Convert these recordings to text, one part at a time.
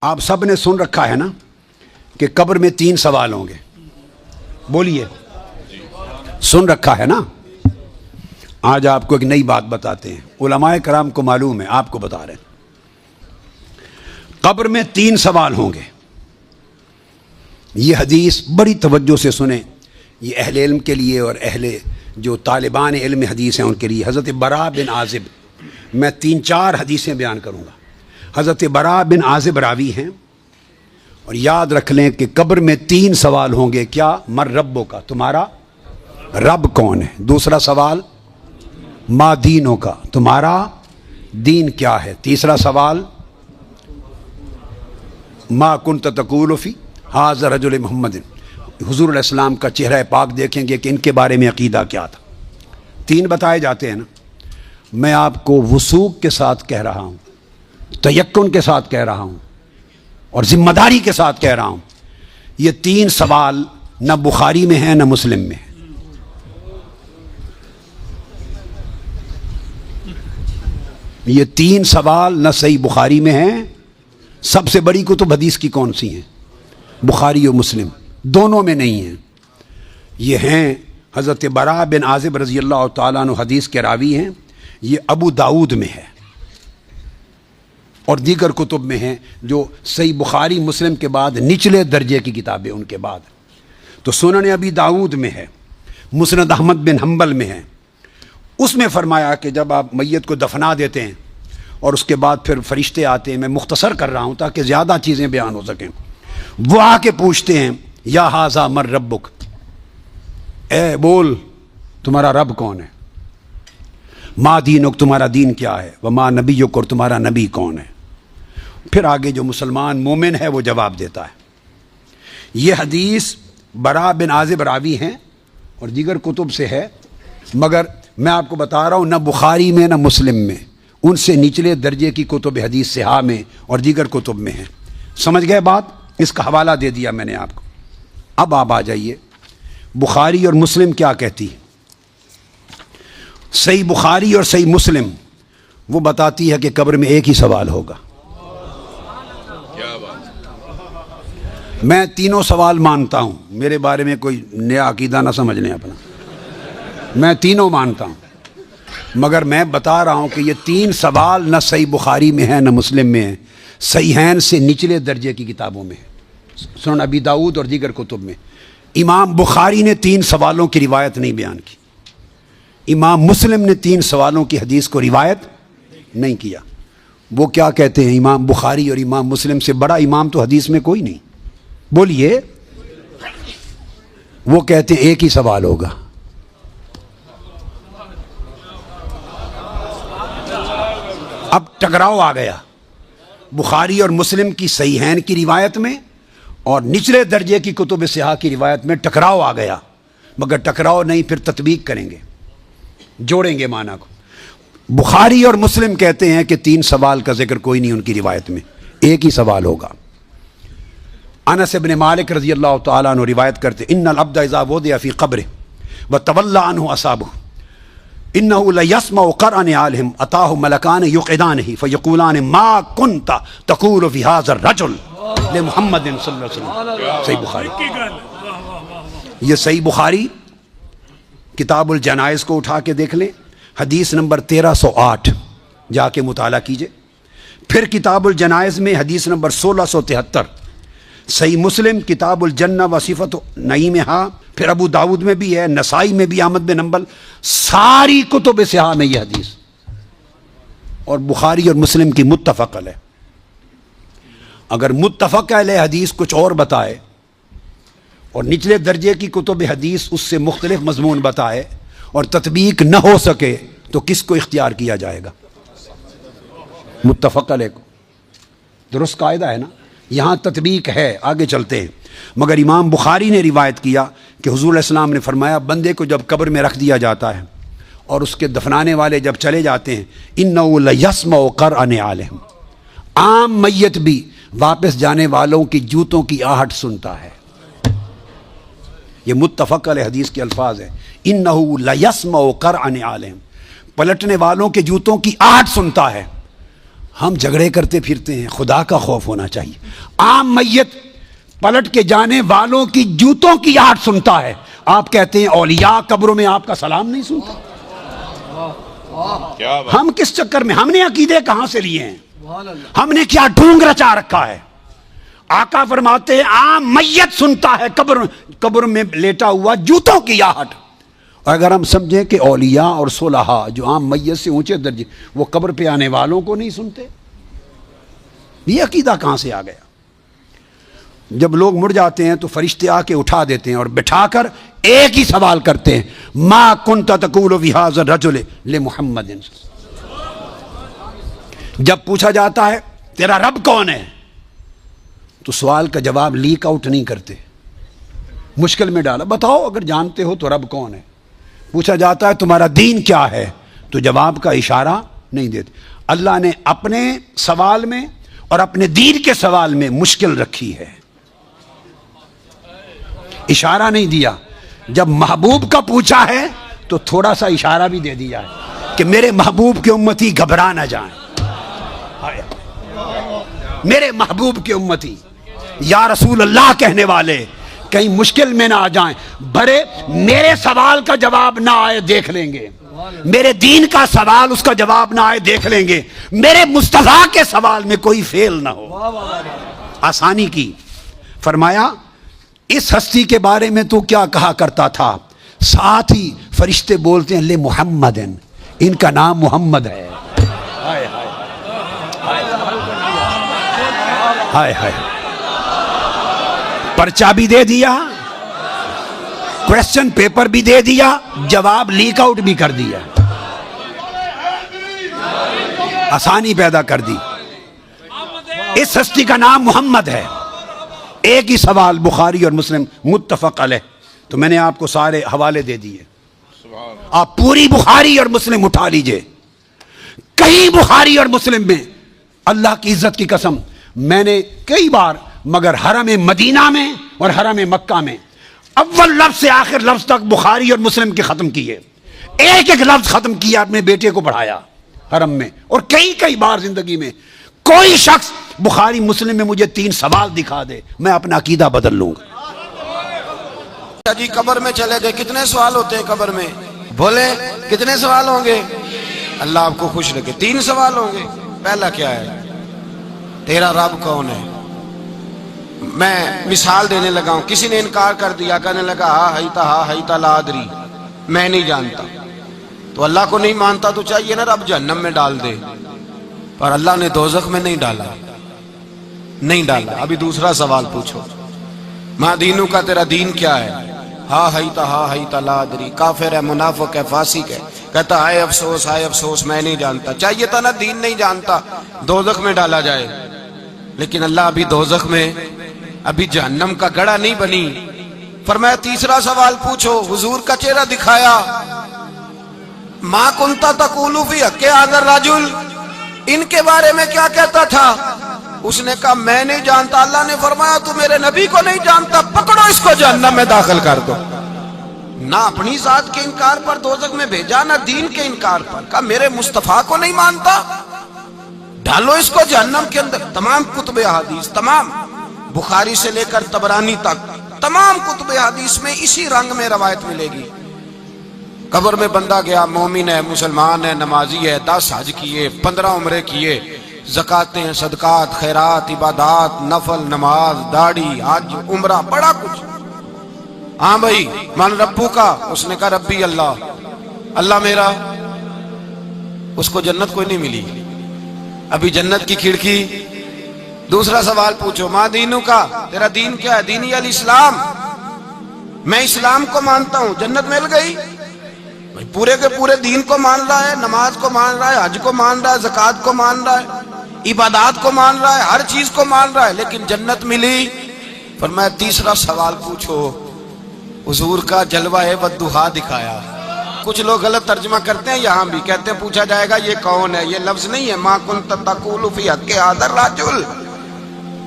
آپ سب نے سن رکھا ہے نا کہ قبر میں 3 سوال ہوں گے. بولیے, سن رکھا ہے نا. آج آپ کو ایک نئی بات بتاتے ہیں. علماء کرام کو معلوم ہے, آپ کو بتا رہے ہیں. قبر میں 3 سوال ہوں گے. یہ حدیث بڑی توجہ سے سنیں. یہ اہل علم کے لیے اور اہل جو طالبان علم حدیث ہیں ان کے لیے. حضرت براء بن عازب, میں 3-4 حدیثیں بیان کروں گا. حضرت براء بن عازب راوی ہیں, اور یاد رکھ لیں کہ قبر میں 3 سوال ہوں گے. کیا؟ مر ربوں کا, تمہارا رب کون ہے. دوسرا سوال ما دینوں کا, تمہارا دین کیا ہے. تیسرا سوال ما کنت تقول فی ھذا رجل محمد, حضور علیہ السلام کا چہرہ پاک دیکھیں گے کہ ان کے بارے میں عقیدہ کیا تھا. 3 بتائے جاتے ہیں نا. میں آپ کو وثوق کے ساتھ کہہ رہا ہوں, تیقن کے ساتھ کہہ رہا ہوں, اور ذمہ داری کے ساتھ کہہ رہا ہوں. یہ 3 سوال نہ بخاری میں ہیں نہ مسلم میں ہیں. یہ 3 سوال نہ صحیح بخاری میں ہیں. سب سے بڑی کتب حدیث کی کون سی ہیں؟ بخاری و مسلم, دونوں میں نہیں ہیں. یہ ہیں حضرت براء بن عازب رضی اللہ تعالیٰ عنہ, حدیث کے راوی ہیں. یہ ابو داؤد میں ہے اور دیگر کتب میں ہیں جو صحیح بخاری مسلم کے بعد نچلے درجے کی کتابیں ان کے بعد. تو سنن ابی داؤد میں ہے, مسند احمد بن حنبل میں ہے. اس میں فرمایا کہ جب آپ میت کو دفنا دیتے ہیں اور اس کے بعد پھر فرشتے آتے ہیں, میں مختصر کر رہا ہوں تاکہ زیادہ چیزیں بیان ہو سکیں. وہ آ کے پوچھتے ہیں یا ھذا مر ربک, اے بول تمہارا رب کون ہے. ما دینک, تمہارا دین کیا ہے. وما نبیک, اور تمہارا نبی کون ہے. پھر آگے جو مسلمان مومن ہے وہ جواب دیتا ہے. یہ حدیث براء بن عازب راوی ہیں اور دیگر کتب سے ہے, مگر میں آپ کو بتا رہا ہوں نہ بخاری میں نہ مسلم میں, ان سے نچلے درجے کی کتب حدیث صحاح میں اور دیگر کتب میں ہیں. سمجھ گئے بات؟ اس کا حوالہ دے دیا میں نے آپ کو. اب آپ آ جائیے بخاری اور مسلم کیا کہتی ہے. صحیح بخاری اور صحیح مسلم وہ بتاتی ہے کہ قبر میں ایک ہی سوال ہوگا. میں 3 سوال مانتا ہوں, میرے بارے میں کوئی نیا عقیدہ نہ سمجھ لیں اپنا. میں 3 مانتا ہوں, مگر میں بتا رہا ہوں کہ یہ 3 سوال نہ صحیح بخاری میں ہیں نہ مسلم میں ہیں. صحیحین سے نچلے درجے کی کتابوں میں ہے, سنن ابی داؤد اور دیگر کتب میں. امام بخاری نے 3 سوالوں کی روایت نہیں بیان کی. امام مسلم نے 3 سوالوں کی حدیث کو روایت نہیں کیا. وہ کیا کہتے ہیں, امام بخاری اور امام مسلم سے بڑا امام تو حدیث میں کوئی نہیں. بولیے. وہ کہتے ہیں ایک ہی سوال ہوگا. اب ٹکراؤ آ گیا بخاری اور مسلم کی صحیحین کی روایت میں اور نچلے درجے کی کتب صحاح کی روایت میں ٹکراؤ آ گیا. مگر ٹکراؤ نہیں, پھر تطبیق کریں گے, جوڑیں گے معنی کو. بخاری اور مسلم کہتے ہیں کہ 3 سوال کا ذکر کوئی نہیں ان کی روایت میں, ایک ہی سوال ہوگا. انس بن مالک رضی اللہ تعالیٰ عنہ روایت کرتے ان العبد اذا وضع فی قبرہ وتولى عنہ اصحابہ انه لیسمع قرع نعالهم اتاه ملکان یقعدانہ فیقولان ما کنت تقول فی ھذا الرجل لمحمد صلی اللہ علیہ وسلم. صحیح بخاری. یہ صحیح بخاری کتاب الجنائز کو اٹھا کے دیکھ لیں, حدیث نمبر 1308 جا کے مطالعہ کیجئے. پھر کتاب الجنائز میں حدیث نمبر 1673. صحیح مسلم کتاب الجنہ و صفت نعیمہا, پھر ابو داود میں بھی ہے, نسائی میں بھی, احمد بن حنبل, ساری کتب صحاح میں یہ حدیث. اور بخاری اور مسلم کی متفق علیہ. اگر متفق علیہ حدیث کچھ اور بتائے اور نچلے درجے کی کتب حدیث اس سے مختلف مضمون بتائے اور تطبیق نہ ہو سکے تو کس کو اختیار کیا جائے گا؟ متفق علیہ کو. درست قاعدہ ہے نا. یہاں تطبیق ہے, آگے چلتے ہیں. مگر امام بخاری نے روایت کیا کہ حضور علیہ السلام نے فرمایا بندے کو جب قبر میں رکھ دیا جاتا ہے اور اس کے دفنانے والے جب چلے جاتے ہیں, انہ لیسمع قرع نعالہم, عام میت بھی واپس جانے والوں کی جوتوں کی آہٹ سنتا ہے. یہ متفق علیہ حدیث کے الفاظ ہیں, انہ لیسمع قرع نعالہم, پلٹنے والوں کے جوتوں کی آہٹ سنتا ہے. ہم جھگڑے کرتے پھرتے ہیں، خدا کا خوف ہونا چاہیے۔ عام میت پلٹ کے جانے والوں کی جوتوں کی آہٹ سنتا ہے، آپ کہتے ہیں اولیاء قبروں میں آپ کا سلام نہیں سنتا۔ ہم کس چکر میں، ہم نے عقیدے کہاں سے لیے ہیں، ہم نے کیا ڈھونگ رچا رکھا ہے؟ آقا فرماتے ہیں عام میت سنتا ہے قبر میں لیٹا ہوا جوتوں کی آہٹ۔ اور اگر ہم سمجھیں کہ اولیاء اور صلحاء جو عام میت سے اونچے درجے، وہ قبر پہ آنے والوں کو نہیں سنتے، یہ عقیدہ کہاں سے آ گیا؟ جب لوگ مر جاتے ہیں تو فرشتے آ کے اٹھا دیتے ہیں اور بٹھا کر ایک ہی سوال کرتے ہیں، ما کنت تقول فی ھذا الرجل لمحمد۔ جب پوچھا جاتا ہے تیرا رب کون ہے تو سوال کا جواب لیک آؤٹ نہیں کرتے، مشکل میں ڈالا، بتاؤ اگر جانتے ہو تو رب کون ہے۔ پوچھا جاتا ہے تمہارا دین کیا ہے تو جواب کا اشارہ نہیں دیتے۔ اللہ نے اپنے سوال میں اور اپنے دین کے سوال میں مشکل رکھی ہے، اشارہ نہیں دیا۔ جب محبوب کا پوچھا ہے تو تھوڑا سا اشارہ بھی دے دیا ہے کہ میرے محبوب کے امتی گھبرا نہ جائیں، میرے محبوب کے امتی یا رسول اللہ کہنے والے کہیں مشکل میں نہ آ جائیں، بڑے میرے سوال کا جواب نہ آئے دیکھ لیں گے، میرے دین کا سوال اس کا جواب نہ آئے دیکھ لیں گے، میرے مصطفیٰ کے سوال میں کوئی فیل نہ ہو۔ آسانی کی۔ فرمایا اس ہستی کے بارے میں تو کیا کہا کرتا تھا؟ ساتھ ہی فرشتے بولتے ہیں لے محمد، ان کا نام محمد ہے۔ ہائے ہائے، پرچہ بھی دے دیا، کویسچن پیپر بھی دے دیا، جواب لیک آؤٹ بھی کر دیا، آسانی پیدا کر دی۔ اس ہستی کا نام محمد ہے۔ ایک ہی سوال بخاری اور مسلم متفق علیہ، تو میں نے آپ کو سارے حوالے دے دیے، آپ پوری بخاری اور مسلم اٹھا لیجئے۔ کہیں بخاری اور مسلم میں اللہ کی عزت کی قسم میں نے کئی بار، مگر حرم مدینہ میں اور حرم مکہ میں اول لفظ سے آخر لفظ تک بخاری اور مسلم کے ختم کیے، ایک ایک لفظ ختم کیا، اپنے بیٹے کو پڑھایا حرم میں، اور کئی بار زندگی میں کوئی شخص بخاری مسلم میں مجھے 3 سوال دکھا دے، میں اپنا عقیدہ بدل لوں گا۔ جی قبر میں چلے گئے، کتنے سوال ہوتے ہیں قبر میں؟ بولے کتنے سوال ہوں گے؟ اللہ آپ کو خوش رکھے، 3 سوال ہوں گے۔ پہلا کیا ہے؟ تیرا رب کون ہے؟ میں مثال دینے لگا ہوں، کسی نے انکار کر دیا، کہنے لگا ہا ہیتا لا ادری، میں نہیں جانتا، تو اللہ کو نہیں مانتا تو چاہیے نا رب جہنم میں ڈال دے، پر اللہ نے دوزخ میں نہیں ڈالا، نہیں ڈالا۔ ابھی دوسرا سوال پوچھو، ماں دینو کا تیرا دین کیا ہے؟ ہا ہیتا لا ادری، کافر ہے، منافق ہے، فاسق ہے، کہتا ہائے افسوس میں نہیں جانتا۔ چاہیے تھا نا دین نہیں جانتا دوزخ میں ڈالا جائے، لیکن اللہ ابھی دوزخ میں، ابھی جہنم کا گڑھا نہیں بنی۔ فرمایا تیسرا سوال پوچھو، حضور کا چہرہ دکھایا، ما کنتا تقول فی حق ھذا الرجل، ان کے بارے میں کیا کہتا تھا؟ اس نے کہا میں نہیں جانتا۔ اللہ نے فرمایا تو میرے نبی کو نہیں جانتا، پکڑو اس کو جہنم میں داخل کر دو۔ نہ اپنی ذات کے انکار پر دوزخ میں بھیجا، نہ دین کے انکار پر، کہا میرے مصطفیٰ کو نہیں مانتا، ڈالو اس کو جہنم کے اندر۔ تمام کتب حدیث، تمام بخاری سے لے کر طبرانی تک، تمام کتب حدیث میں اسی رنگ میں روایت ملے گی۔ قبر میں بندہ گیا، مومن ہے، مسلمان ہے، نمازی ہے، 10 حج کیے، 15 عمرے کیے، زکاتیں، صدقات، خیرات، عبادات، نفل، نماز، داڑھی، حج، عمرہ، بڑا کچھ۔ ہاں بھائی من ربو کا، اس نے کہا ربی اللہ، اللہ میرا، اس کو جنت کوئی نہیں ملی، ابھی جنت کی کھڑکی۔ دوسرا سوال پوچھو، ماں دینو کا تیرا دین کیا ہے؟ دینی الاسلام، میں اسلام کو مانتا ہوں، جنت مل گئی۔ پورے کے پورے دین کو مان رہا ہے، نماز کو مان رہا ہے، حج کو مان رہا ہے، زکوٰۃ کو مان رہا ہے، عبادات کو مان رہا ہے، ہر چیز کو مان رہا ہے، لیکن جنت ملی۔ فرمایا تیسرا سوال پوچھو، حضور کا جلوہ والضحیٰ دکھایا۔ کچھ لوگ غلط ترجمہ کرتے ہیں، یہاں بھی کہتے ہیں پوچھا جائے گا یہ کون ہے، یہ لفظ نہیں ہے، ما کنت تقول فی حق ھذا الرجل۔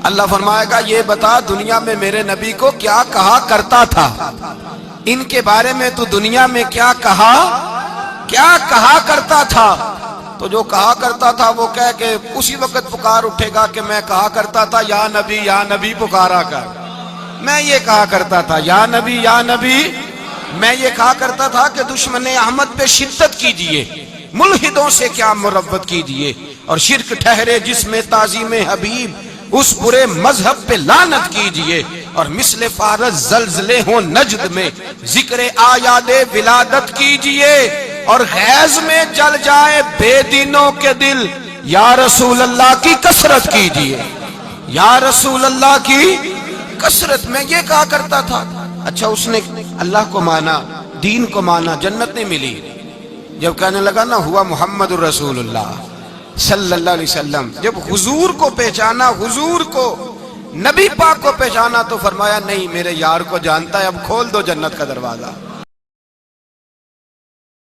اللہ فرمائے گا یہ بتا دنیا میں میرے نبی کو کیا کہا کرتا تھا، ان کے بارے میں تو دنیا میں کیا کہا کرتا تھا۔ تو جو کہا کرتا تھا وہ کہہ کہ اسی وقت پکار اٹھے گا کہ میں کہا کرتا تھا یا نبی پکارا کر، میں یہ کہا کرتا تھا یا نبی، میں یہ کہا کرتا تھا کہ دشمن احمد پہ شدت کیجئے، ملحدوں سے کیا مربت کیجئے، اور شرک ٹھہرے جس میں تعظیم حبیب اس برے مذہب پہ لعنت کیجئے، اور مثل فارس زلزلے ہوں نجد میں ذکر آیات ولادت کیجئے، اور غیظ میں جل جائے بے دینوں کے دل، یا رسول اللہ کی کثرت کیجئے، یا رسول اللہ کی کثرت، میں یہ کہا کرتا تھا۔ اچھا اس نے اللہ کو مانا، دین کو مانا، جنت نہیں ملی، جب کہنے لگا نا ہوا محمد الرسول اللہ صلی اللہ علیہ وسلم، جب حضور کو پہچانا، حضور کو نبی پاک کو پہچانا، تو فرمایا نہیں میرے یار کو جانتا ہے، اب کھول دو جنت کا دروازہ۔